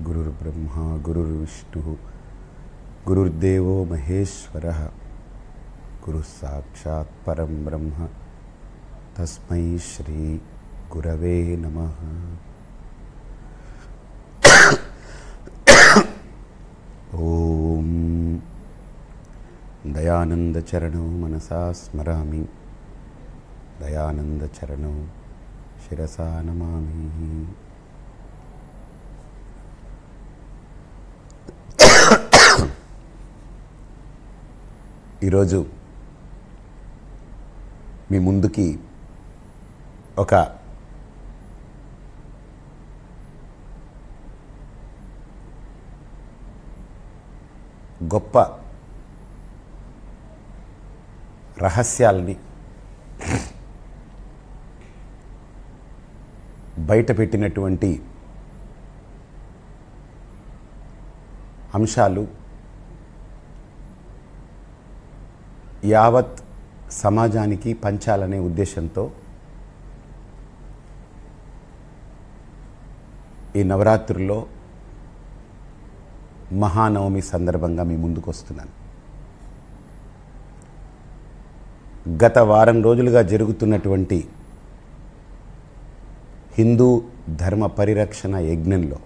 गुरुर्ब्रह्मा गुरुर्विष्णुः गुरुर्देवो महेश्वरः गुरुः साक्षात् परं ब्रह्म तस्मै श्री गुरवे नमः। ओम दयानंदचरणौ मनसा स्मरामि दयानंदचरणौ शिरसा नमामि। ఈరోజు మీ ముందుకి ఒక గొప్ప రహస్యాల్ని బయటపెట్టినటువంటి అంశాలు యావత్ సమాజానికి పంచాలనే ఉద్దేశంతో ఈ నవరాత్రుల్లో మహానవమి సందర్భంగా మీ ముందుకు వస్తున్నాను. గత వారం రోజులుగా జరుగుతున్నటువంటి హిందూ ధర్మ పరిరక్షణ యజ్ఞంలో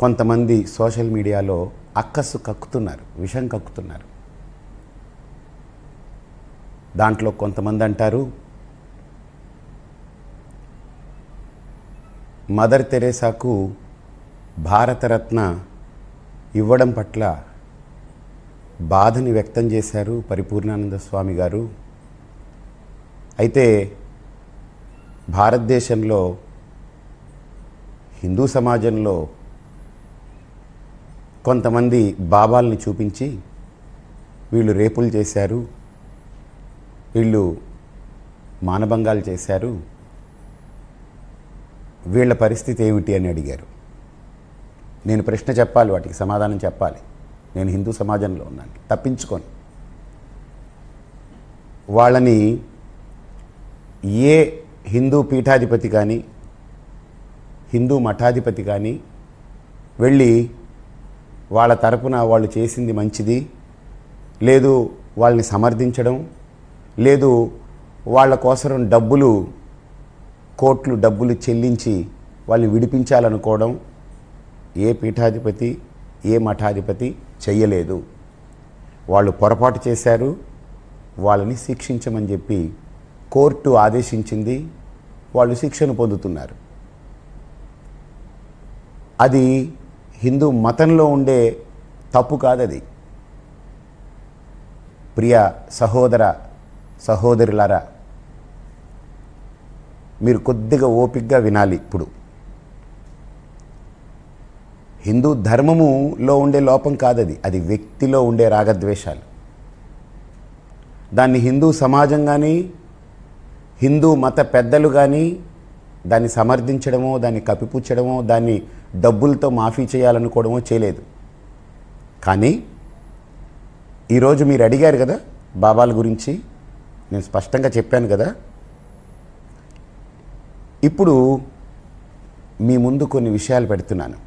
కొంతమంది సోషల్ మీడియాలో అక్కసు కక్కుతున్నారు, విషం కక్కుతున్నారు. దాంట్లో కొంతమంది అంటారు మదర్ తెరేసాకు భారతరత్న ఇవ్వడం పట్ల బాధని వ్యక్తం చేశారు పరిపూర్ణానంద స్వామి గారు. అయితే భారతదేశంలో హిందూ సమాజంలో కొంతమంది బాబాల్ని చూపించి వీళ్ళు రేపులు చేశారు, వీళ్ళు మానభంగాలు చేశారు, వీళ్ళ పరిస్థితి ఏమిటి అని అడిగారు. నేను ప్రశ్న చెప్పాలి, వాటికి సమాధానం చెప్పాలి. నేను హిందూ సమాజంలో ఉన్నాను, తప్పించుకొని వాళ్ళని ఏ హిందూ పీఠాధిపతి కానీ హిందూ మఠాధిపతి కానీ వెళ్ళి వాళ్ళ తరపున వాళ్ళు చేసింది మంచిది, లేదు వాళ్ళని సమర్థించడం, లేదు వాళ్ళ కోసం కోట్లు డబ్బులు చెల్లించి వాళ్ళని విడిపించాలనుకోవడం ఏ పీఠాధిపతి ఏ మఠాధిపతి చెయ్యలేదు. వాళ్ళు పొరపాటు చేశారు, వాళ్ళని శిక్షించమని చెప్పి కోర్టు ఆదేశించింది, వాళ్ళు శిక్షను పొందుతున్నారు. అది హిందూ మతంలో ఉండే తప్పు కాదది. ప్రియ సహోదర సహోదరులారా, మీరు కొద్దిగా ఓపికగా వినాలి. ఇప్పుడు హిందూ ధర్మములో ఉండే లోపం కాదది, అది వ్యక్తిలో ఉండే రాగద్వేషాలు. దాన్ని హిందూ సమాజం కానీ హిందూ మత పెద్దలు కానీ దాన్ని సమర్థించడమో, దాన్ని కప్పిపుచ్చడమో, దాన్ని డబ్బులతో మాఫీ చేయాలనుకోవడమో చేయలేదు. కానీ ఈరోజు మీరు అడిగారు కదా బాబాల గురించి, నేను స్పష్టంగా చెప్పాను కదా. ఇప్పుడు మీ ముందు కొన్ని విషయాలు పెడుతున్నాను.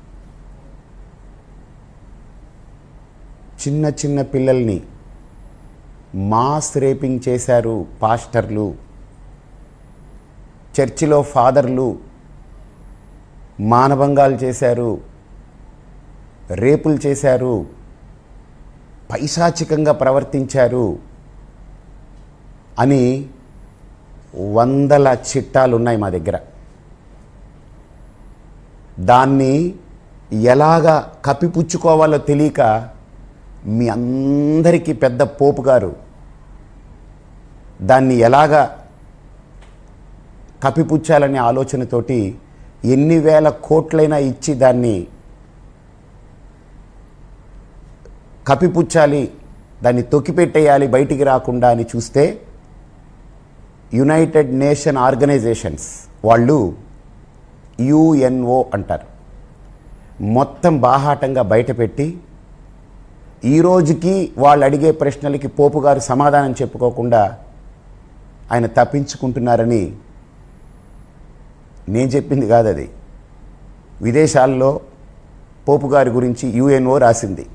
చిన్న చిన్న పిల్లల్ని మాస్ రేపింగ్ చేశారు పాస్టర్లు, చర్చిలో ఫాదర్లు మానభంగాలు చేశారు, రేపులు చేశారు, పైశాచికంగా ప్రవర్తించారు అని వందల చిట్టాలు ఉన్నాయి మా దగ్గర. దాన్ని ఎలాగా కప్పిపుచ్చుకోవాలో తెలియక మీ అందరికీ పెద్ద పోపు గారు దాన్ని ఎలాగా కప్పిపుచ్చాలనే ఆలోచనతోటి ఎన్ని వేల కోట్లైనా ఇచ్చి దాన్ని కప్పిపుచ్చాలి, దాన్ని తొక్కిపెట్టేయాలి బయటికి రాకుండా అని చూస్తే యునైటెడ్ నేషన్ ఆర్గనైజేషన్స్ వాళ్ళు యుఎన్ఓ అంటారు, మొత్తం బాహాటంగా బయటపెట్టి ఈ రోజుకి వాళ్ళు అడిగే ప్రశ్నలకి పోపు గారు సమాధానం చెప్పుకోకుండా ఆయన తప్పించుకుంటున్నారని నేను చెప్పింది కాదు అది. విదేశాల్లో పోపు గారి గురించి యుఎన్ఓ రాసింది.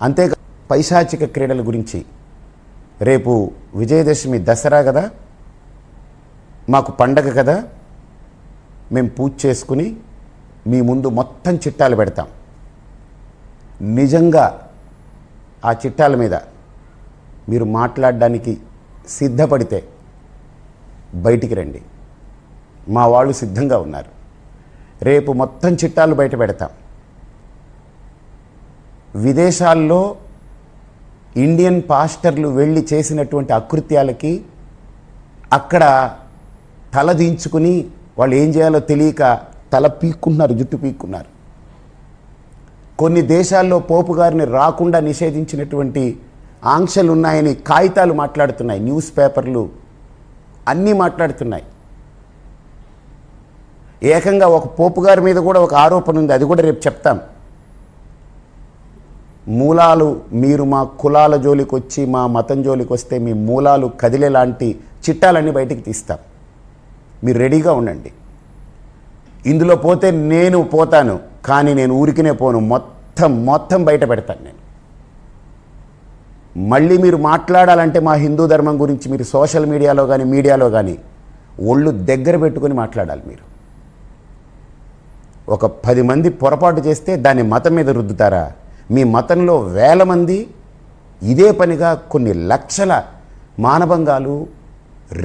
అంతేగా పైశాచిక క్రీడల గురించి. రేపు విజయదశమి, దసరా కదా, మాకు పండగ కదా, మేము పూజ చేసుకుని మీ ముందు మొత్తం చిట్టాలు పెడతాం. నిజంగా ఆ చిట్టాల మీద మీరు మాట్లాడడానికి సిద్ధపడితే బయటికి రండి. మా వాళ్ళు సిద్ధంగా ఉన్నారు. రేపు మొత్తం చిట్టాలు బయట పెడతాం. విదేశాల్లో ఇండియన్ పాస్టర్లు వెళ్ళి చేసినటువంటి అకృత్యాలకి అక్కడ తల దించుకుని వాళ్ళు ఏం చేయాలో తెలియక తల పీక్కుంటున్నారు, జుట్టు పీక్కున్నారు. కొన్ని దేశాల్లో పోపు గారిని రాకుండా నిషేధించినటువంటి ఆంక్షలు ఉన్నాయని కాగితాలు మాట్లాడుతున్నాయి, న్యూస్ పేపర్లు అన్నీ మాట్లాడుతున్నాయి. ఏకంగా ఒక పోపు గారి మీద కూడా ఒక ఆరోపణ ఉంది, అది కూడా రేపు చెప్తాం. మూలాలు, మీరు మా కులాల జోలికి వచ్చి మా మతం జోలికి వస్తే మీ మూలాలు కదిలేలాంటి చిట్టాలన్నీ బయటికి తీస్తాం. మీరు రెడీగా ఉండండి. ఇందులో పోతే నేను పోతాను, కానీ నేను ఊరికినే పోను, మొత్తం బయట పెడతాను నేను. మళ్ళీ మీరు మాట్లాడాలంటే మా హిందూ ధర్మం గురించి మీరు సోషల్ మీడియాలో కానీ మీడియాలో కానీ ఒళ్ళు దగ్గర పెట్టుకొని మాట్లాడాలి. మీరు ఒక 10 మంది పొరపాటు చేస్తే దాన్ని మతం మీద రుద్దుతారా? మీ మతంలో వేల మంది ఇదే పనిగా కొన్ని లక్షల మానభంగాలు,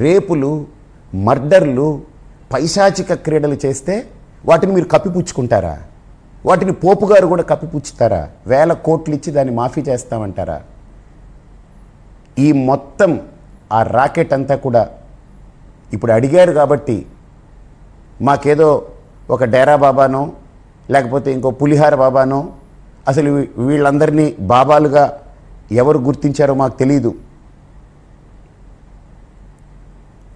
రేపులు, మర్డర్లు, పైశాచిక క్రీడలు చేస్తే వాటిని మీరు కప్పిపుచ్చుకుంటారా? వాటిని పోపు గారు కూడా కప్పిపుచ్చుతారా? వేల కోట్లు ఇచ్చి దాన్ని మాఫీ చేస్తామంటారా? ఈ మొత్తం ఆ రాకెట్ అంతా కూడా ఇప్పుడు అడిగారు కాబట్టి మాకేదో ఒక డేరా బాబానో లేకపోతే ఇంకో పులిహార బాబానో, అసలు వీళ్ళందరినీ బాబాలుగా ఎవరు గుర్తించారో మాకు తెలీదు.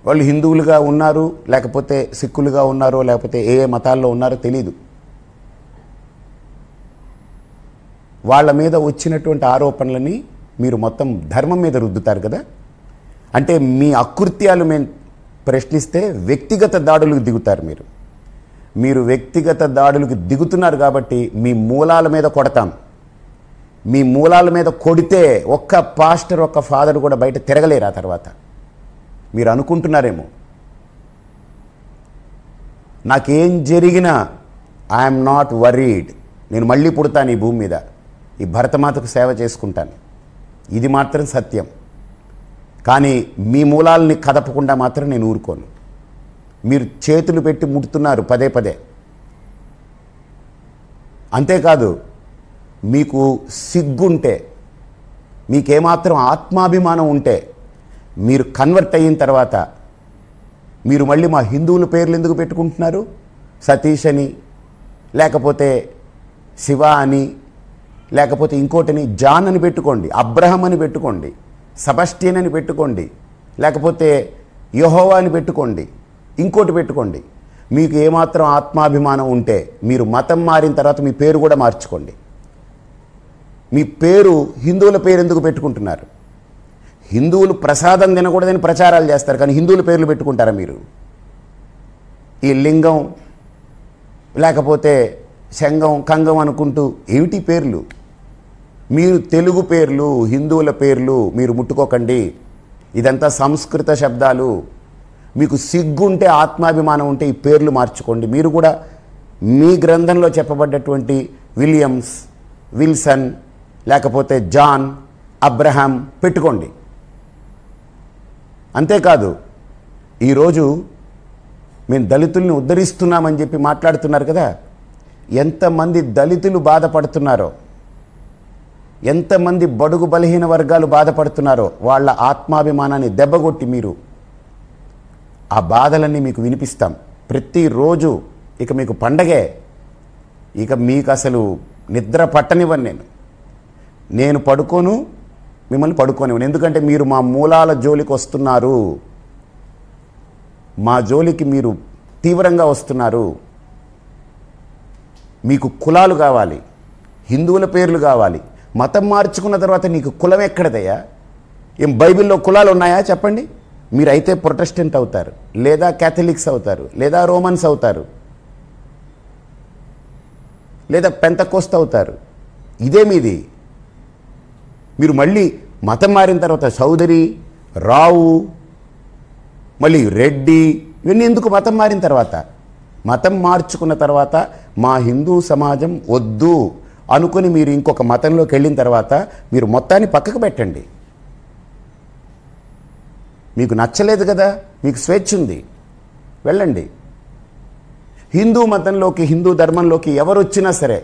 వాళ్ళు హిందువులుగా ఉన్నారు, లేకపోతే సిక్కులుగా ఉన్నారో, లేకపోతే ఏ మతాల్లో ఉన్నారో తెలీదు. వాళ్ళ మీద వచ్చినటువంటి ఆరోపణలని మీరు మొత్తం ధర్మం మీద రుద్దుతారు కదా. అంటే మీ అకృత్యాలు మేము ప్రశ్నిస్తే వ్యక్తిగత దాడులకు దిగుతారు. మీరు వ్యక్తిగత దాడులకు దిగుతున్నారు కాబట్టి మీ మూలాల మీద కొడతాం. మీ మూలాల మీద కొడితే ఒక్క పాస్టర్, ఒక్క ఫాదర్ కూడా బయట తిరగలేరు. ఆ తర్వాత మీరు అనుకుంటున్నారేమో నాకేం జరిగినా ఐఎమ్ నాట్ వరీడ్, నేను మళ్ళీ పుడతాను ఈ భూమి మీద, ఈ భరతమాతకు సేవ చేసుకుంటాను. ఇది మాత్రం సత్యం. కానీ మీ మూలాలని కదపకుండా మాత్రం నేను ఊరుకోను. మీరు చేతులు పెట్టి ముడుతున్నారు పదే. అంతేకాదు, మీకు సిగ్గుంటే, మీకేమాత్రం ఆత్మాభిమానం ఉంటే మీరు కన్వర్ట్ అయిన తర్వాత మీరు మళ్ళీ మా హిందువుల పేర్లు ఎందుకు పెట్టుకుంటున్నారు? సతీష్ అని, లేకపోతే శివ అని, లేకపోతే ఇంకోటిని జాన్ అని పెట్టుకోండి, అబ్రహం అని పెట్టుకోండి, సెబస్టియన్ అని పెట్టుకోండి, లేకపోతే యెహోవా అని పెట్టుకోండి, ఇంకోటి పెట్టుకోండి. మీకు ఏమాత్రం ఆత్మాభిమానం ఉంటే మీరు మతం మారిన తర్వాత మీ పేరు కూడా మార్చుకోండి. మీ పేరు హిందువుల పేరు ఎందుకు పెట్టుకుంటున్నారు? హిందువులు ప్రసాదం తినకూడదని ప్రచారాలు చేస్తారు, కానీ హిందువుల పేర్లు పెట్టుకుంటారా మీరు? ఈ లింగం లేకపోతే శంగం, కంగం అనుకుంటూ ఏమిటి పేర్లు? మీరు తెలుగు పేర్లు, హిందువుల పేర్లు మీరు ముట్టుకోకండి. ఇదంతా సంస్కృత శబ్దాలు. మీకు సిగ్గుంటే, ఆత్మాభిమానం ఉంటే ఈ పేర్లు మార్చుకోండి. మీరు కూడా మీ గ్రంథంలో చెప్పబడ్డటువంటి విలియమ్స్, విల్సన్, లేకపోతే జాన్, అబ్రహాం పెట్టుకోండి. అంతేకాదు, ఈరోజు మేము దళితుల్ని ఉద్ధరిస్తున్నామని చెప్పి మాట్లాడుతున్నారు కదా, ఎంతమంది దళితులు బాధపడుతున్నారో, ఎంతమంది బడుగు బలహీన వర్గాలు బాధపడుతున్నారో వాళ్ళ ఆత్మాభిమానాన్ని దెబ్బగొట్టి మీరు ఆ బాధలన్నీ మీకు వినిపిస్తాం ప్రతిరోజు. ఇక మీకు పండగే. ఇక మీకు అసలు నిద్ర పట్టనివ్వను. నేను పడుకోను, మిమ్మల్ని పడుకోనివ్వను. ఎందుకంటే మీరు మా మూలాల జోలికి వస్తున్నారు, మా జోలికి మీరు తీవ్రంగా వస్తున్నారు. మీకు కులాలు కావాలి, హిందువుల పేర్లు కావాలి. మతం మార్చుకున్న తర్వాత నీకు కులం ఎక్కడదయ్యా? ఏం బైబిల్లో కులాలు ఉన్నాయా చెప్పండి? మీరైతే ప్రొటెస్టెంట్ అవుతారు, లేదా క్యాథలిక్స్ అవుతారు, లేదా రోమన్స్ అవుతారు, లేదా పెంతకోస్తు అవుతారు. ఇదే మీది. మీరు మళ్ళీ మతం మారిన తర్వాత చౌదరి, రావు, మళ్ళీ రెడ్డి, ఇవన్నీ ఎందుకు? మతం మారిన తర్వాత, మతం మార్చుకున్న తర్వాత మా హిందూ సమాజం వద్దు అనుకుని మీరు ఇంకొక మతంలోకి వెళ్ళిన తర్వాత మీరు మొత్తాన్ని పక్కకు పెట్టండి. మీకు నచ్చలేదు కదా, మీకు స్వేచ్ఛ ఉంది, వెళ్ళండి. హిందూ మతంలోకి, హిందూ ధర్మంలోకి ఎవరు వచ్చినా సరే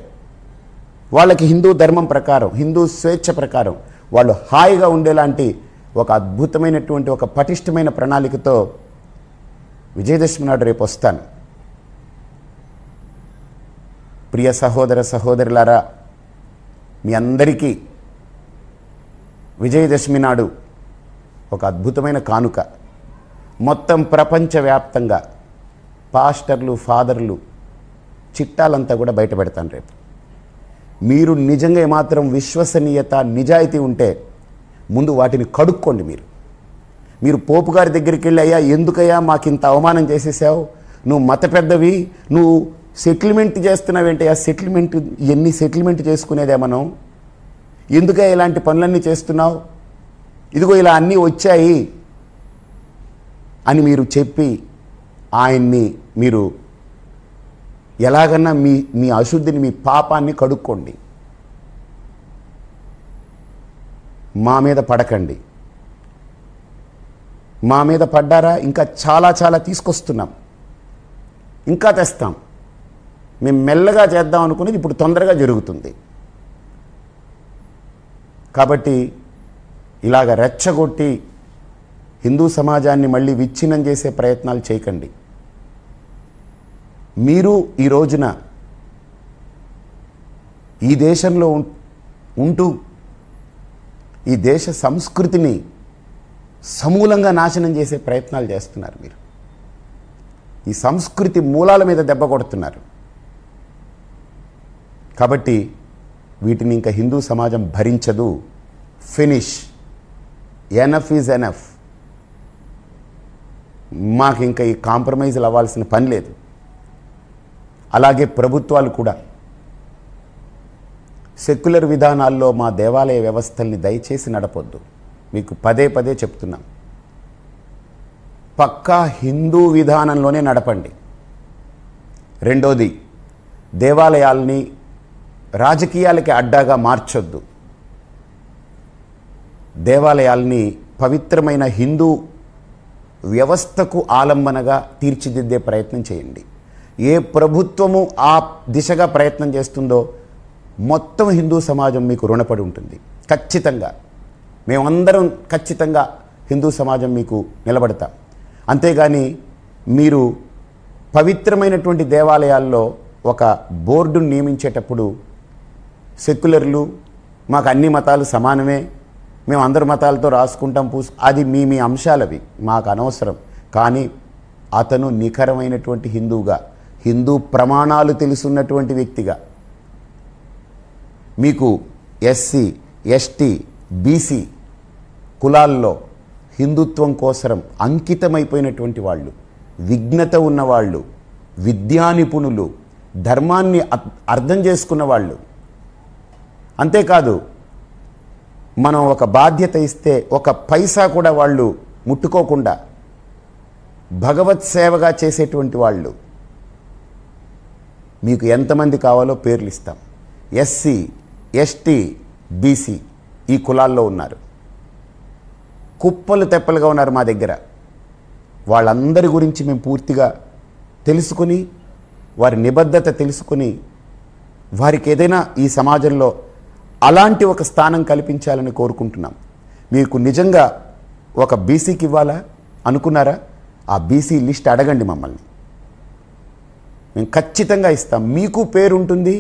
వాళ్ళకి హిందూ ధర్మం ప్రకారం, హిందూ స్వేచ్ఛ ప్రకారం వాళ్ళు హాయిగా ఉండేలాంటి ఒక అద్భుతమైనటువంటి ఒక పటిష్టమైన ప్రణాళికతో విజయదశమి నాడు రేపు వస్తాను. ప్రియ సహోదర సహోదరులారా, మీ అందరికీ విజయదశమి నాడు ఒక అద్భుతమైన కానుక. మొత్తం ప్రపంచవ్యాప్తంగా పాస్టర్లు, ఫాదర్లు చిట్టాలంతా కూడా బయట పెడతాను రేపు. మీరు నిజంగా ఏమాత్రం విశ్వసనీయత, నిజాయితీ ఉంటే ముందు వాటిని కడుక్కోండి. మీరు పోపు గారి దగ్గరికి వెళ్ళి, అయ్యా ఎందుకయ్యా మాకింత అవమానం చేసేసావు, నువ్వు మత పెద్దవి, నువ్వు సెటిల్మెంట్ చేస్తున్నావేంటయ్యా, సెటిల్మెంట్ చేసుకునేదే మనం, ఎందుకయ్యా ఇలాంటి పనులన్నీ చేస్తున్నావు, ఇదిగో ఇలా అన్నీ వచ్చాయి అని మీరు చెప్పి ఆయన్ని మీరు ఎలాగన్నా మీ అశుద్ధిని, మీ పాపాన్ని కడుక్కోండి. మా మీద పడకండి. మా మీద పడ్డారా? ఇంకా చాలా చాలా తీసుకొస్తున్నాం, ఇంకా తెస్తాం. మేము మెల్లగా చేద్దాం అనుకునేది ఇప్పుడు తొందరగా జరుగుతుంది. కాబట్టి ఇలాగ రెచ్చగొట్టి హిందూ సమాజాన్ని మళ్ళీ విచ్ఛిన్నం చేసే ప్రయత్నాలు చేయకండి. మీరు ఈ రోజున ఈ దేశంలో ఉంటూ ఈ దేశ సంస్కృతిని సమూలంగా నాశనం చేసే ప్రయత్నాలు చేస్తున్నారు. మీరు ఈ సంస్కృతి మూలాల మీద దెబ్బ కొడుతున్నారు. కాబట్టి వీటిని ఇంకా హిందూ సమాజం భరించదు. Finish, enough is enough. మాకు ఇంకా ఈ కాంప్రమైజ్లు అవ్వాల్సిన పని లేదు. అలాగే ప్రభుత్వాలు కూడా సెక్యులర్ విధానాల్లో మా దేవాలయ వ్యవస్థల్ని దయచేసి నడపొద్దు. మీకు పదే పదే చెప్తున్నాం, పక్కా హిందూ విధానంలోనే నడపండి. రెండోది, దేవాలయాల్ని రాజకీయాలకి అడ్డాగా మార్చొద్దు. దేవాలయాల్ని పవిత్రమైన హిందూ వ్యవస్థకు ఆలంబనగా తీర్చిదిద్దే ప్రయత్నం చేయండి. ఏ ప్రభుత్వము ఆ దిశగా ప్రయత్నం చేస్తుందో మొత్తం హిందూ సమాజం మీకు రుణపడి ఉంటుంది. ఖచ్చితంగా మేమందరం ఖచ్చితంగా హిందూ సమాజం మీకు నిలబడతాం. అంతేగాని మీరు పవిత్రమైనటువంటి దేవాలయాల్లో ఒక బోర్డును నియమించేటప్పుడు సెక్యులర్లు, మాకు అన్ని మతాలు సమానమే, మేము అందరు మతాలతో రాసుకుంటాం అది మీ అంశాలవి, మాకు అనవసరం. కానీ అతను నిఖరమైనటువంటి హిందువుగా, హిందూ ప్రమాణాలు తెలుసున్నటువంటి వ్యక్తిగా, మీకు ఎస్సీ, ఎస్టీ, బీసీ కులాల్లో హిందుత్వం కోసం అంకితమైపోయినటువంటి వాళ్ళు, విఘ్నత ఉన్నవాళ్ళు, విద్యా నిపుణులు, ధర్మాన్ని అర్థం చేసుకున్న వాళ్ళు. అంతేకాదు, మనం ఒక బాధ్యత ఇస్తే ఒక పైసా కూడా వాళ్ళు ముట్టుకోకుండా భగవత్ సేవగా చేసేటువంటి వాళ్ళు. మీకు ఎంతమంది కావాలో పేర్లు ఇస్తాం. ఎస్సీ, ఎస్టీ, బీసీ ఈ కులాల్లో ఉన్నారు, కుప్పలు తెప్పలుగా ఉన్నారు మా దగ్గర. వాళ్ళందరి గురించి మేము పూర్తిగా తెలుసుకుని, వారి నిబద్ధత తెలుసుకుని, వారికి ఏదైనా ఈ సమాజంలో అలాంటి ఒక స్థానం కల్పించాలని కోరుకుంటున్నాం. మీకు నిజంగా ఒక బీసీకి ఇవ్వాలా అనుకున్నారా? ఆ బీసీ లిస్ట్ అడగండి మమ్మల్ని, మేము ఖచ్చితంగా ఇస్తాం. మీకు పేరు ఉంటుంది.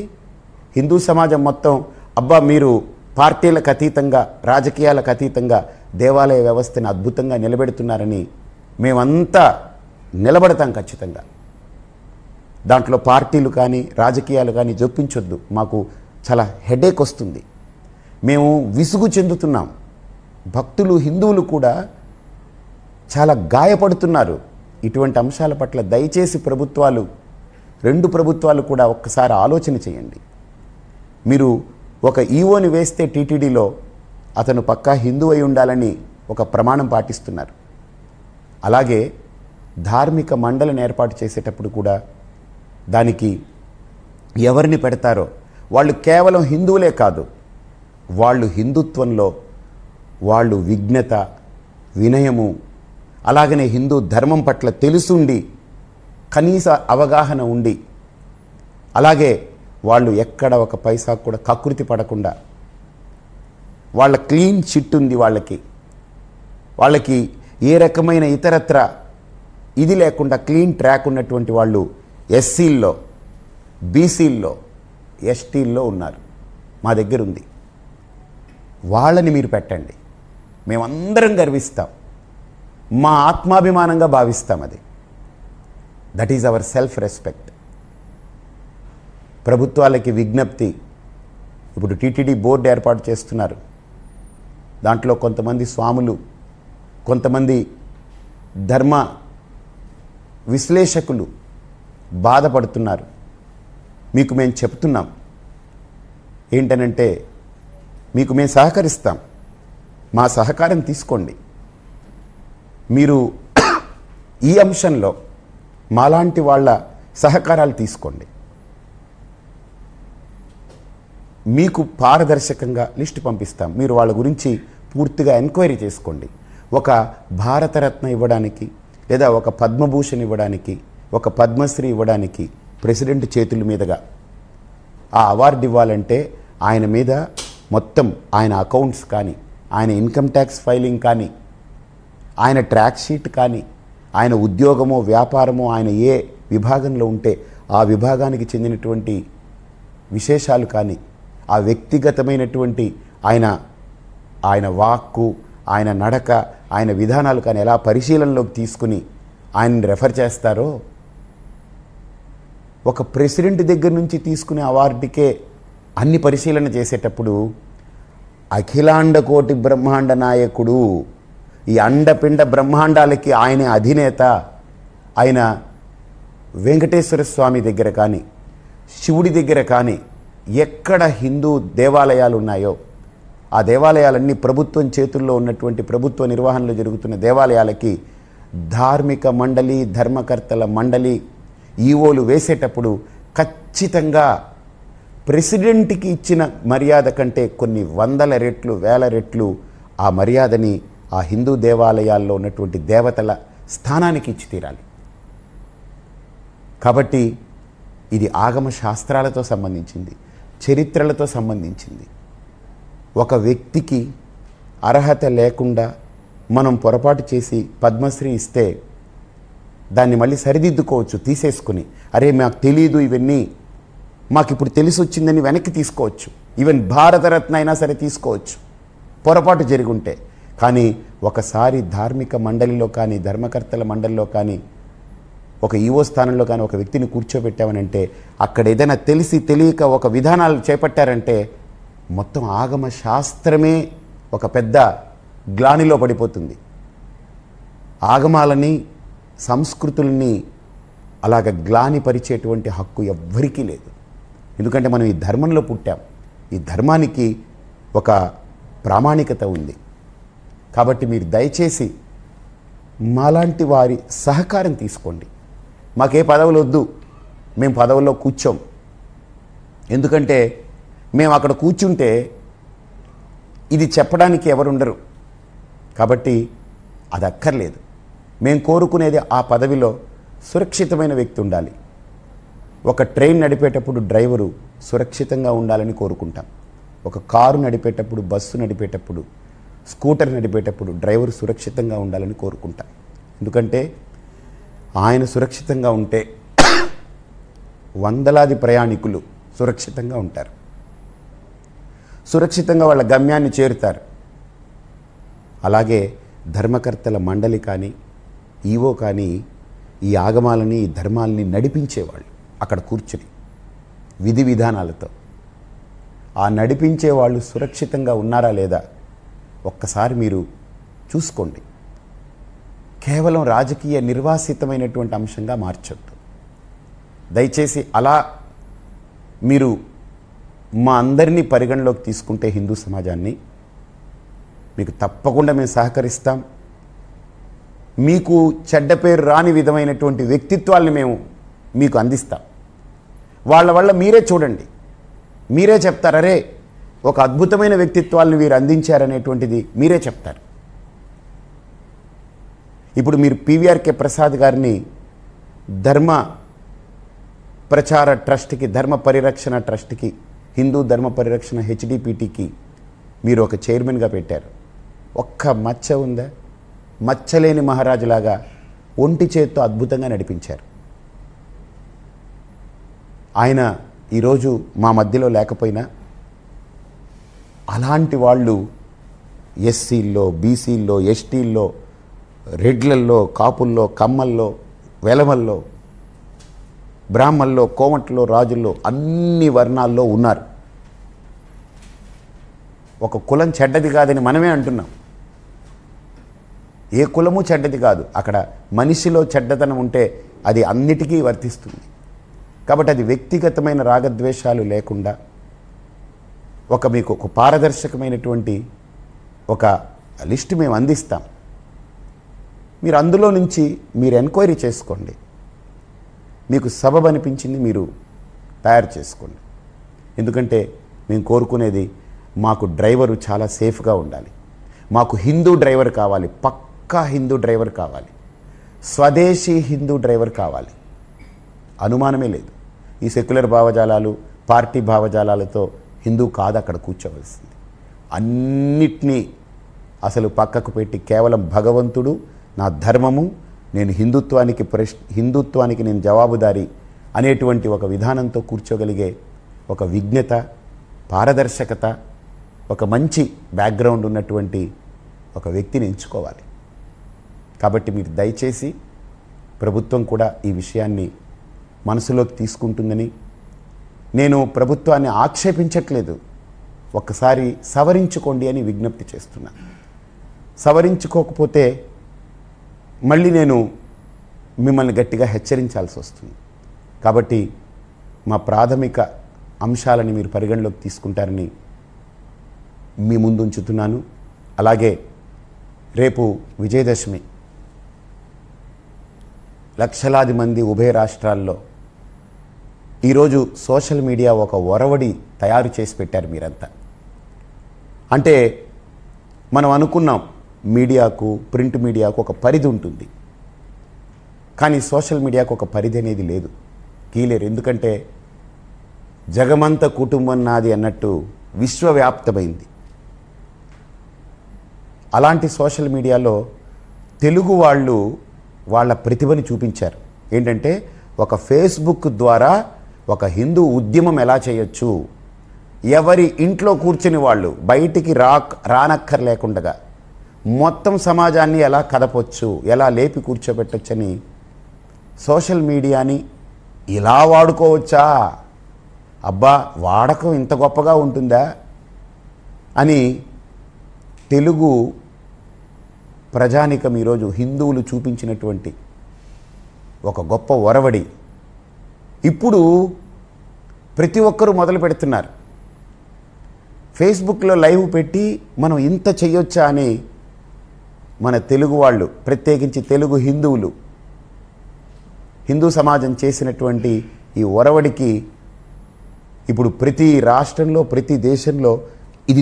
హిందూ సమాజం మొత్తం అబ్బా మీరు పార్టీలకు అతీతంగా, రాజకీయాలకు అతీతంగా దేవాలయ వ్యవస్థని అద్భుతంగా నిలబెడుతున్నారని మేమంతా నిలబడతాం ఖచ్చితంగా. దాంట్లో పార్టీలు కానీ రాజకీయాలు కానీ జొప్పించొద్దు. మాకు చాలా హెడేక్ వస్తుంది, మేము విసుగు చెందుతున్నాం. భక్తులు హిందువులు కూడా చాలా గాయపడుతున్నారు. ఇటువంటి అంశాల పట్ల దయచేసి ప్రభుత్వాలు, రెండు ప్రభుత్వాలు కూడా ఒక్కసారి ఆలోచన చేయండి. మీరు ఒక ఈవోని వేస్తే టీటీడీలో అతను పక్కా హిందూ అయి ఉండాలని ఒక ప్రమాణం పాటిస్తున్నారు. అలాగే ధార్మిక మండలిని ఏర్పాటు చేసేటప్పుడు కూడా దానికి ఎవరిని పెడతారో వాళ్ళు కేవలం హిందువులే కాదు, వాళ్ళు హిందుత్వంలో వాళ్ళు విజ్ఞత, వినయము, అలాగనే హిందూ ధర్మం పట్ల తెలుసుండి, కనీస అవగాహన ఉండి, అలాగే వాళ్ళు ఎక్కడ ఒక పైసా కూడా కకృతి పడకుండా, వాళ్ళ క్లీన్ చిట్ ఉంది, వాళ్ళకి ఏ రకమైన ఇతరత్ర ఇది లేకుండా క్లీన్ ట్రాక్ ఉన్నటువంటి వాళ్ళు ఎస్సీల్లో, బీసీల్లో, ఎస్టీల్లో ఉన్నారు. మా దగ్గర ఉంది. వాళ్ళని మీరు పెట్టండి, మేమందరం గర్విస్తాం, మా ఆత్మాభిమానంగా భావిస్తాం. అది that is our self respect. ప్రభుత్వాలకి విజ్ఞప్తి, ఇప్పుడు టీటీడీ బోర్డు ఏర్పాటు చేస్తున్నారు. దాంట్లో కొంతమంది స్వాములు, కొంతమంది ధర్మ విశ్లేషకులు బాధపడుతున్నారు. మీకు మేము చెప్తున్నాం ఏంటనంటే, మీకు మేము సహకరిస్తాం, మా సహకారం తీసుకోండి. మీరు ఈ అంశంలో మాలాంటి వాళ్ళ సహకారాలు తీసుకోండి. మీకు పారదర్శకంగా లిస్టు పంపిస్తాం, మీరు వాళ్ళ గురించి పూర్తిగా ఎంక్వైరీ చేసుకోండి. ఒక భారతరత్న ఇవ్వడానికి, లేదా ఒక పద్మభూషణ్ ఇవ్వడానికి, ఒక పద్మశ్రీ ఇవ్వడానికి ప్రెసిడెంట్ చేతుల మీదుగా ఆ అవార్డు ఇవ్వాలంటే ఆయన మీద మొత్తం ఆయన అకౌంట్స్ కానీ, ఆయన ఇన్కమ్ ట్యాక్స్ ఫైలింగ్ కానీ, ఆయన ట్రాక్ షీట్ కానీ, ఆయన ఉద్యోగమో వ్యాపారమో, ఆయన ఏ విభాగంలో ఉంటే ఆ విభాగానికి చెందినటువంటి విశేషాలు కానీ, ఆ వ్యక్తిగతమైనటువంటి ఆయన వాక్కు, ఆయన నడక, ఆయన విధానాలు కానీ ఎలా పరిశీలనలోకి తీసుకుని ఆయన్ని రెఫర్ చేస్తారో, ఒక ప్రెసిడెంట్ దగ్గర నుంచి తీసుకునే అవార్డుకే అన్ని పరిశీలన చేసేటప్పుడు అఖిలాండ కోటి బ్రహ్మాండ నాయకుడు, ఈ అండపిండ బ్రహ్మాండాలకి ఆయనే అధినేత ఆయన వెంకటేశ్వర స్వామి దగ్గర కానీ, శివుడి దగ్గర కానీ ఎక్కడ హిందూ దేవాలయాలు ఉన్నాయో ఆ దేవాలయాలన్నీ ప్రభుత్వం చేతుల్లో ఉన్నటువంటి, ప్రభుత్వ నిర్వహణలో జరుగుతున్న దేవాలయాలకి ధార్మిక మండలి, ధర్మకర్తల మండలి, ఈవోలు వేసేటప్పుడు ఖచ్చితంగా ప్రెసిడెంట్కి ఇచ్చిన మర్యాద కంటే కొన్ని వందల రెట్లు, వేల రెట్లు ఆ మర్యాదని ఆ హిందూ దేవాలయాల్లో ఉన్నటువంటి దేవతల స్థానానికి ఇచ్చి తీరాలి. కాబట్టి ఇది ఆగమ శాస్త్రాలతో సంబంధించింది, చరిత్రలతో సంబంధించింది. ఒక వ్యక్తికి అర్హత లేకుండా మనం పొరపాటు చేసి పద్మశ్రీ ఇస్తే దాన్ని మళ్ళీ సరిదిద్దుకోవచ్చు, తీసేసుకుని, అరే మాకు తెలీదు ఇవన్నీ, మాకు ఇప్పుడు తెలిసి వచ్చిందని వెనక్కి తీసుకోవచ్చు. ఈవెన్ భారతరత్న అయినా సరే తీసుకోవచ్చు పొరపాటు జరిగి ఉంటే. కానీ ఒకసారి ధార్మిక మండలిలో కానీ, ధర్మకర్తల మండలిలో కానీ, ఒక ఈవో స్థానంలో కానీ ఒక వ్యక్తిని కూర్చోబెట్టామనంటే, అక్కడ ఏదైనా తెలిసి తెలియక ఒక విధానాలు చేపట్టారంటే మొత్తం ఆగమ శాస్త్రమే ఒక పెద్ద గ్లానిలో పడిపోతుంది. ఆగమాలని, సంస్కృతుల్ని అలాగ గ్లానిపరిచేటువంటి హక్కు ఎవ్వరికీ లేదు. ఎందుకంటే మనం ఈ ధర్మంలో పుట్టాం, ఈ ధర్మానికి ఒక ప్రామాణికత ఉంది. కాబట్టి మీరు దయచేసి మాలాంటి వారి సహకారం తీసుకోండి. మాకే పదవులు వద్దు, మేము పదవుల్లో కూర్చోం. ఎందుకంటే మేము అక్కడ కూర్చుంటే ఇది చెప్పడానికి ఎవరుండరు. కాబట్టి అది అక్కర్లేదు. మేము కోరుకునేది ఆ పదవిలో సురక్షితమైన వ్యక్తి ఉండాలి. ఒక ట్రైన్ నడిపేటప్పుడు డ్రైవరు సురక్షితంగా ఉండాలని కోరుకుంటాం. ఒక కారు నడిపేటప్పుడు, బస్సు నడిపేటప్పుడు, స్కూటర్ నడిపేటప్పుడు డ్రైవరు సురక్షితంగా ఉండాలని కోరుకుంటాం. ఎందుకంటే ఆయన సురక్షితంగా ఉంటే వందలాది ప్రయాణికులు సురక్షితంగా ఉంటారు, సురక్షితంగా వాళ్ళ గమ్యాన్ని చేరుతారు. అలాగే ధర్మకర్తల మండలి కానీ, ఈవో కానీ ఈ ఆగమాలని, ఈ ధర్మాలని నడిపించేవాళ్ళు. అక్కడ కూర్చుని విధి విధానాలతో ఆ నడిపించే వాళ్ళు సురక్షితంగా ఉన్నారా లేదా ఒక్కసారి మీరు చూసుకోండి. కేవలం రాజకీయ నిర్వాసితమైనటువంటి అంశంగా మార్చొద్దు. దయచేసి అలా మీరు మా అందరినీ పరిగణలోకి తీసుకుంటే హిందూ సమాజాన్ని మీకు తప్పకుండా మేము సహకరిస్తాం. మీకు చెడ్డ పేరు రాని విధమైనటువంటి వ్యక్తిత్వాల్ని మేము మీకు అందిస్తాం. వాళ్ళ వల్ల మీరే చూడండి, మీరే చెప్తారు, అరే ఒక అద్భుతమైన వ్యక్తిత్వాలను వీరు అందించారనేటువంటిది మీరే చెప్తారు. ఇప్పుడు మీరు పివిఆర్కే ప్రసాద్ గారిని ధర్మ ప్రచార ట్రస్ట్కి, ధర్మ పరిరక్షణ ట్రస్ట్కి, హిందూ ధర్మ పరిరక్షణ హెచ్డిపిటికి మీరు ఒక చైర్మన్గా పెట్టారు. ఒక్క మచ్చ ఉందా? మచ్చలేని మహారాజులాగా ఒంటి చేత్తో అద్భుతంగా నడిపించారు. ఆయన ఈరోజు మా మధ్యలో లేకపోయినా అలాంటి వాళ్ళు ఎస్సీల్లో, బీసీల్లో, ఎస్టీల్లో, రెడ్లల్లో, కాపుల్లో, కమ్మల్లో, వెలమల్లో, బ్రాహ్మల్లో, కోమట్లో, రాజుల్లో అన్ని వర్ణాల్లో ఉన్నారు. ఒక కులం చెడ్డది కాదని మనమే అంటున్నాం. ఏ కులము చెడ్డది కాదు. అక్కడ మనిషిలో చెడ్డతనం ఉంటే అది అన్నిటికీ వర్తిస్తుంది. కాబట్టి అది వ్యక్తిగతమైన రాగద్వేషాలు లేకుండా మీకు ఒక పారదర్శకమైనటువంటి ఒక లిస్ట్ మేము అందిస్తాం. మీరు అందులో నుంచి మీరు ఎంక్వైరీ చేసుకోండి. మీకు సబబు అనిపించింది మీరు తయారు చేసుకోండి. ఎందుకంటే మేము కోరుకునేది మాకు డ్రైవరు చాలా సేఫ్గా ఉండాలి. మాకు హిందూ డ్రైవర్ కావాలి, పక్కా హిందూ డ్రైవర్ కావాలి, స్వదేశీ హిందూ డ్రైవర్ కావాలి. అనుమానమే లేదు. ఈ సెక్యులర్ భావజాలాలు, పార్టీ భావజాలాలతో హిందూ కాదు అక్కడ కూర్చోవలసింది. అన్నిటినీ అసలు పక్కకు పెట్టి కేవలం భగవంతుడు, నా ధర్మము, నేను హిందుత్వానికి నేను జవాబుదారీ అనేటువంటి ఒక విధానంతో కూర్చోగలిగే ఒక విజ్ఞత, పారదర్శకత, ఒక మంచి బ్యాక్గ్రౌండ్ ఉన్నటువంటి ఒక వ్యక్తిని ఎంచుకోవాలి. కాబట్టి మీరు దయచేసి ప్రభుత్వం కూడా ఈ విషయాన్ని మనసులోకి తీసుకుంటుందని, నేను ప్రభుత్వాన్ని ఆక్షేపించట్లేదు, ఒక్కసారి సవరించుకోండి అని విజ్ఞప్తి చేస్తున్నాను. సవరించుకోకపోతే మళ్ళీ నేను మిమ్మల్ని గట్టిగా హెచ్చరించాల్సి వస్తుంది. కాబట్టి మా ప్రాథమిక అంశాలని మీరు పరిగణలోకి తీసుకుంటారని మీ ముందు ఉంచుతున్నాను. అలాగే రేపు విజయదశమి, లక్షలాది మంది ఉభయ రాష్ట్రాల్లో ఈరోజు సోషల్ మీడియా ఒక ఒరవడి తయారు చేసి పెట్టారు మీరంతా. అంటే మనం అనుకున్నాం మీడియాకు, ప్రింట్ మీడియాకు ఒక పరిధి ఉంటుంది, కానీ సోషల్ మీడియాకు ఒక పరిధి అనేది లేదు, కీలేరు. ఎందుకంటే జగమంత కుటుంబం నాది అన్నట్టు విశ్వవ్యాప్తమైంది. అలాంటి సోషల్ మీడియాలో తెలుగు వాళ్ళు వాళ్ళ ప్రతిభని చూపించారు. ఏంటంటే ఒక ఫేస్బుక్ ద్వారా ఒక హిందూ ఉద్యమం ఎలా చేయొచ్చు, ఎవరి ఇంట్లో కూర్చుని వాళ్ళు బయటికి రానక్కర్లేకుండా మొత్తం సమాజాన్ని ఎలా కదపొచ్చు, ఎలా లేపి కూర్చోబెట్టొచ్చని సోషల్ మీడియాని ఇలా వాడుకోవచ్చా, అబ్బా వాడకం ఇంత గొప్పగా ఉంటుందా అని తెలుగు ప్రజానికం ఈరోజు హిందువులు చూపించినటువంటి ఒక గొప్ప ఒరవడి ఇప్పుడు ప్రతి ఒక్కరూ మొదలు పెడుతున్నారు. ఫేస్బుక్లో లైవ్ పెట్టి మనం ఇంత చెయ్యొచ్చా అని మన తెలుగు వాళ్ళు, ప్రత్యేకించి తెలుగు హిందువులు, హిందూ సమాజం చేసినటువంటి ఈ ఒరవడికి ఇప్పుడు ప్రతి రాష్ట్రంలో, ప్రతి దేశంలో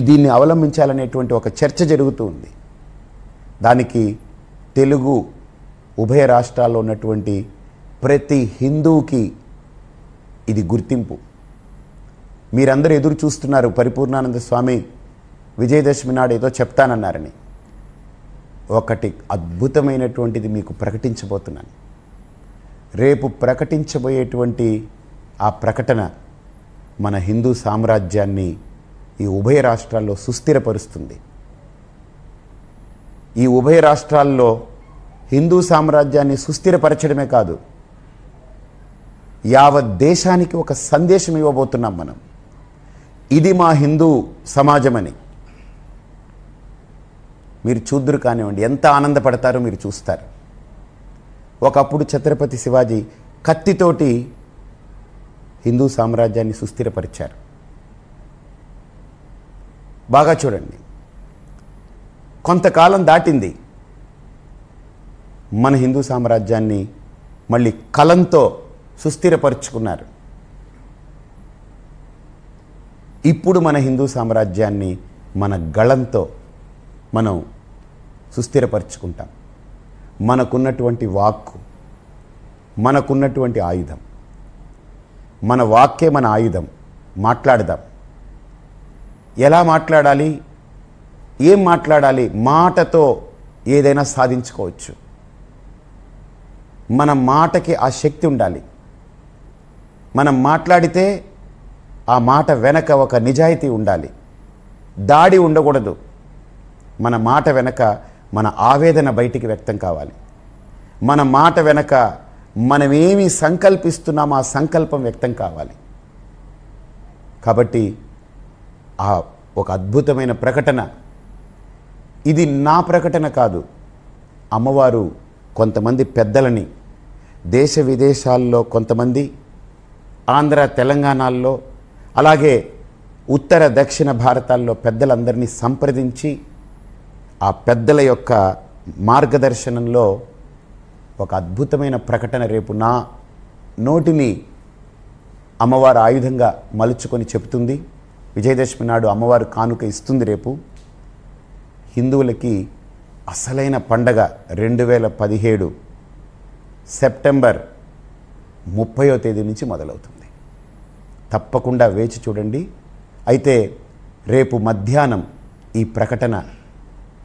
దీన్ని అవలంబించాలనేటువంటి ఒక చర్చ జరుగుతూ ఉంది. దానికి తెలుగు ఉభయ రాష్ట్రాల్లో ఉన్నటువంటి ప్రతి హిందువుకి ఇది గుర్తింపు. మీరందరూ ఎదురు చూస్తున్నారు పరిపూర్ణానంద స్వామి విజయదశమి నాడు ఏదో చెప్తానన్నారని. ఒకటి అద్భుతమైనటువంటిది మీకు ప్రకటించబోతున్నాను. రేపు ప్రకటించబోయేటువంటి ఆ ప్రకటన మన హిందూ సామ్రాజ్యాన్ని ఈ ఉభయ రాష్ట్రాల్లో సుస్థిరపరుస్తుంది. ఈ ఉభయ రాష్ట్రాల్లో హిందూ సామ్రాజ్యాన్ని సుస్థిరపరచడమే కాదు, యావత్ దేశానికి ఒక సందేశం ఇవ్వబోతున్నాం మనం. ఇది మా హిందూ సమాజమని మీరు చూద్దురు కానివ్వండి, ఎంత ఆనందపడతారో మీరు చూస్తారు. ఒకప్పుడు ఛత్రపతి శివాజీ కత్తితోటి హిందూ సామ్రాజ్యాన్ని సుస్థిరపరిచారు. బాగా చూడండి, కొంతకాలం దాటింది, మన హిందూ సామ్రాజ్యాన్ని మళ్ళీ కలంతో సుస్థిరపరుచుకున్నారు. ఇప్పుడు మన హిందూ సామ్రాజ్యాన్ని మన గళంతో మనం సుస్థిరపరుచుకుంటాం. మనకున్నటువంటి వాక్కు, మనకున్నటువంటి ఆయుధం, మన వాక్కే మన ఆయుధం. మాట్లాడదాం. ఎలా మాట్లాడాలి, ఏం మాట్లాడాలి? మాటతో ఏదైనా సాధించుకోవచ్చు. మన మాటకి ఆ శక్తి ఉండాలి. మనం మాట్లాడితే ఆ మాట వెనక ఒక నిజాయితీ ఉండాలి, దాడి ఉండకూడదు. మన మాట వెనక మన ఆవేదన బయటికి వ్యక్తం కావాలి. మన మాట వెనక మనమేమి సంకల్పిస్తున్నామో ఆ సంకల్పం వ్యక్తం కావాలి. కాబట్టి ఆ ఒక అద్భుతమైన ప్రకటన, ఇది నా ప్రకటన కాదు. అమ్మవారు కొంతమంది పెద్దలని దేశ విదేశాల్లో, కొంతమంది ఆంధ్ర తెలంగాణల్లో, అలాగే ఉత్తర దక్షిణ భారతాల్లో పెద్దలందరినీ సంప్రదించి ఆ పెద్దల యొక్క మార్గదర్శనంలో ఒక అద్భుతమైన ప్రకటన రేపు నా నోటిని అమ్మవారు ఆయుధంగా మలుచుకొని చెప్తుంది. విజయదశమి నాడు అమ్మవారు కానుక ఇస్తుంది. రేపు హిందువులకి అసలైన పండగ 2017 సెప్టెంబర్ 30వ తేదీ నుంచి మొదలవుతుంది. తప్పకుండా వేచి చూడండి. అయితే రేపు మధ్యాహ్నం ఈ ప్రకటన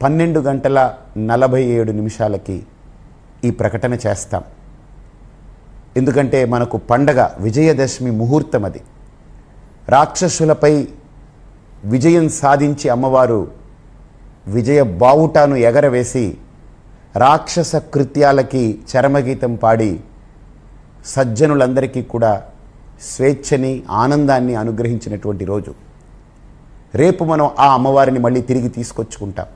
12:47 ఈ ప్రకటన చేస్తాం. ఎందుకంటే మనకు పండగ విజయదశమి ముహూర్తం. అది రాక్షసులపై విజయం సాధించి అమ్మవారు విజయ బావుటాను ఎగరవేసి రాక్షస కృత్యాలకి చరమగీతం పాడి సజ్జనులందరికీ కూడా స్వేచ్ఛని, ఆనందాన్ని అనుగ్రహించినటువంటి రోజు. రేపు మనం ఆ అమ్మవారిని మళ్ళీ తిరిగి తీసుకొచ్చుకుంటాం.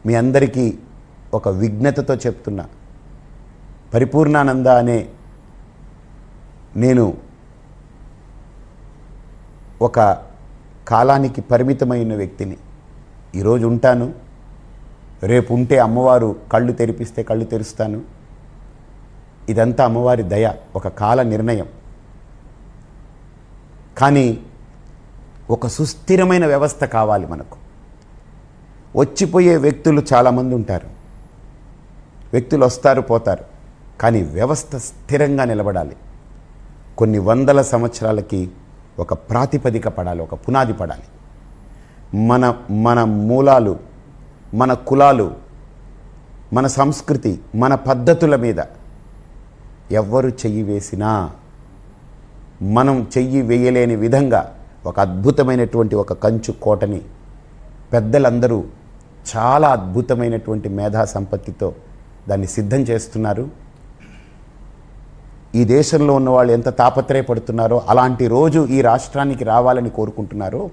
మీ అందరికీ ఒక విజ్ఞతతో చెప్తున్నా, పరిపూర్ణానంద అనే నేను ఒక కాలానికి పరిమితమైన వ్యక్తిని. ఈరోజు ఉంటాను, రేపు ఉంటే అమ్మవారు కళ్ళు తెరిపిస్తే కళ్ళు తెరుస్తాను. ఇదంతా అమ్మవారి దయ, ఒక కాల నిర్ణయం. కానీ ఒక సుస్థిరమైన వ్యవస్థ కావాలి మనకు. వచ్చిపోయే వ్యక్తులు చాలామంది ఉంటారు, వ్యక్తులు వస్తారు పోతారు, కానీ వ్యవస్థ స్థిరంగా నిలబడాలి. కొన్ని వందల సంవత్సరాలకి ఒక ప్రాతిపదిక పడాలి, ఒక పునాది పడాలి. మన మూలాలు, మన కులాలు, మన సంస్కృతి, మన పద్ధతుల మీద ఎవ్వరు చెయ్యి వేసినా మనం చెయ్యి వేయలేని విధంగా ఒక అద్భుతమైనటువంటి ఒక కంచు కోటని పెద్దలందరూ చాలా అద్భుతమైనటువంటి మేధా సంపత్తితో దాన్ని సిద్ధం చేస్తున్నారు. ఈ దేశంలో ఉన్న వాళ్ళు ఎంత తాపత్రయపడుతున్నారో అలాంటి రోజు ఈ రాష్ట్రానికి రావాలని కోరుకుంటున్నారో,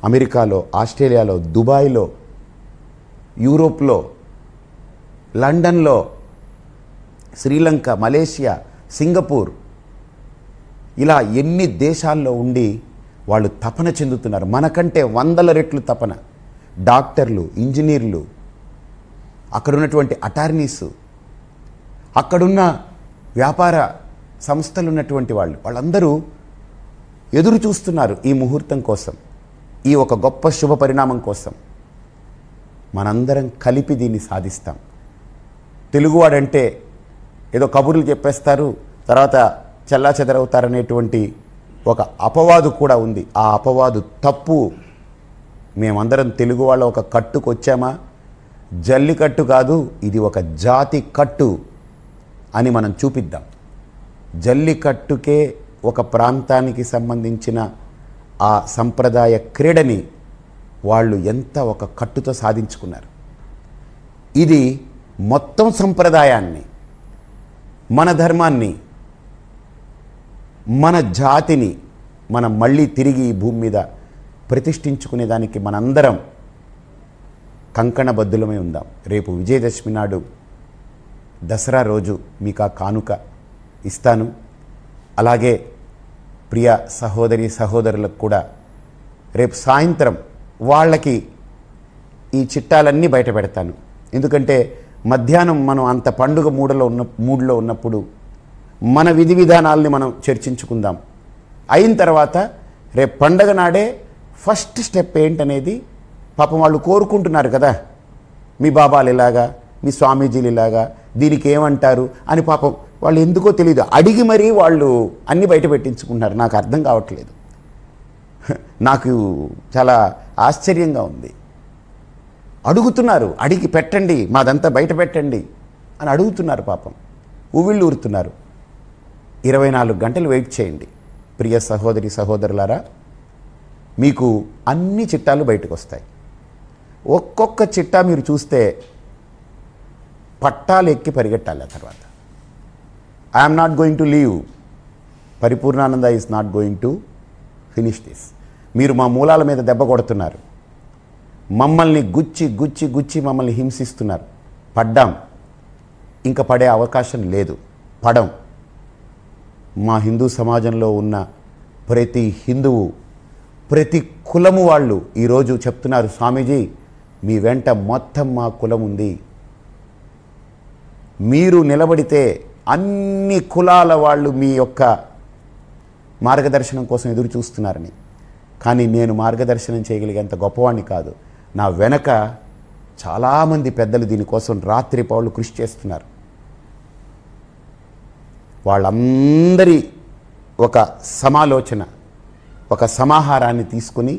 అమెరికాలో, ఆస్ట్రేలియాలో, దుబాయ్లో, యూరోప్లో, లండన్లో, శ్రీలంక, మలేషియా, సింగపూర్, ఇలా ఎన్ని దేశాల్లో ఉండి వాళ్ళు తపన చెందుతున్నారు. మనకంటే 100 రెట్లు తపన. డాక్టర్లు, ఇంజనీర్లు, అక్కడున్నటువంటి అటార్నీసు, అక్కడున్న వ్యాపార సంస్థలు ఉన్నటువంటి వాళ్ళందరూ ఎదురు చూస్తున్నారు ఈ ముహూర్తం కోసం, ఈ ఒక గొప్ప శుభ పరిణామం కోసం. మనందరం కలిపి దీన్ని సాధిస్తాం. తెలుగువాడంటే ఏదో కబుర్లు చెప్పేస్తారు, తర్వాత చెల్లాచెదరవుతారనేటువంటి ఒక అపవాదు కూడా ఉంది. ఆ అపవాదు తప్పు. మేమందరం తెలుగు వాళ్ళ ఒక కట్టుకు వచ్చామా? జల్లికట్టు కాదు, ఇది ఒక జాతి కట్టు అని మనం చూపిద్దాం. జల్లికట్టుకే ఒక ప్రాంతానికి సంబంధించిన ఆ సంప్రదాయ క్రీడని వాళ్ళు ఎంత ఒక కట్టుతో సాధించుకున్నారు. ఇది మొత్తం సంప్రదాయాన్ని, మన ధర్మాన్ని, మన జాతిని మనం మళ్ళీ తిరిగి ఈ భూమి మీద ప్రతిష్ఠించుకునేదానికి మనందరం కంకణబద్ధులమై ఉందాం. రేపు విజయదశమి నాడు దసరా రోజు మీకు ఆ కానుక ఇస్తాను. అలాగే ప్రియ సహోదరి సహోదరులకు కూడా రేపు సాయంత్రం వాళ్ళకి ఈ చిట్టాలన్నీ బయట పెడతాను. ఎందుకంటే మధ్యాహ్నం మనం అంత పండుగ మూడ్లో ఉన్నప్పుడు మన విధి విధానాలని మనం చర్చించుకుందాం. అయిన తర్వాత రేపు పండగ నాడే ఫస్ట్ స్టెప్ ఏంటనేది పాపం వాళ్ళు కోరుకుంటున్నారు కదా, మీ బాబాలు ఇలాగా, మీ స్వామీజీలు ఇలాగా, దీనికి ఏమంటారు అని పాపం వాళ్ళు ఎందుకో తెలియదు అడిగి మరీ వాళ్ళు అన్నీ బయట పెట్టించుకుంటున్నారు. నాకు అర్థం కావట్లేదు. నాకు చాలా ఆశ్చర్యంగా ఉంది. అడుగుతున్నారు, అడిగి పెట్టండి, మాదంతా బయట పెట్టండి అని అడుగుతున్నారు. పాపం ఉవ్విళ్ళు ఊరుతున్నారు. 24 గంటలు వెయిట్ చేయండి ప్రియ సహోదరి సహోదరులారా, మీకు అన్ని చిట్టాలు బయటకు వస్తాయి. ఒక్కొక్క చిట్టా మీరు చూస్తే పట్టాలు ఎక్కి పరిగెట్టాలి. ఆ తర్వాత I'm not going to leave, Paripoornananda is not going to finish this. మీరు మా మూలాల మీద దెబ్బ కొడుతున్నారు, మమ్మల్ని గుచ్చి గుచ్చి గుచ్చి మమ్మల్ని హింసిస్తున్నారు. పడ్డాం, ఇంకా పడే అవకాశం లేదు, పడం. మా హిందూ సమాజంలో ఉన్న ప్రతి హిందువు, ప్రతి కులము వాళ్ళు ఈరోజు చెప్తున్నారు, స్వామీజీ మీ వెంట మొత్తం మా కులం ఉంది, మీరు నిలబడితే అన్ని కులాల వాళ్ళు మీ యొక్క మార్గదర్శనం కోసం ఎదురు చూస్తున్నారని. కానీ నేను మార్గదర్శనం చేయగలిగేంత గొప్పవాడిని కాదు. నా వెనక చాలామంది పెద్దలు దీనికోసం రాత్రి పౌళ్ళు కృషి చేస్తున్నారు. వాళ్ళందరి ఒక సమాలోచన, ఒక సమాహారాన్ని తీసుకుని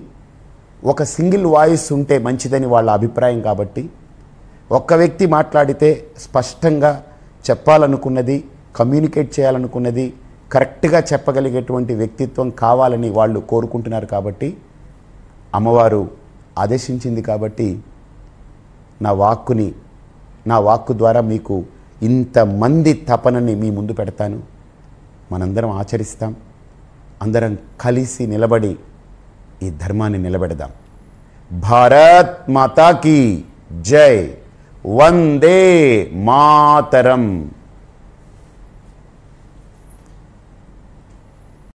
ఒక సింగిల్ వాయిస్ ఉంటే మంచిదని వాళ్ళ అభిప్రాయం. కాబట్టి ఒక్క వ్యక్తి మాట్లాడితే స్పష్టంగా చెప్పాలనుకున్నది, కమ్యూనికేట్ చేయాలనుకున్నది కరెక్ట్గా చెప్పగలిగేటువంటి వ్యక్తిత్వం కావాలని వాళ్ళు కోరుకుంటున్నారు. కాబట్టి అమ్మవారు ఆదేశించింది. కాబట్టి నా వాక్కు ద్వారా మీకు ఇంతమంది తపనని మీ ముందు పెడతాను. మనందరం ఆచరిస్తాం. అందరం కలిసి నిలబడి ఈ ధర్మాన్ని నిలబెడదాం. భారత్ మాతా కీ జై. వందే మాతరం.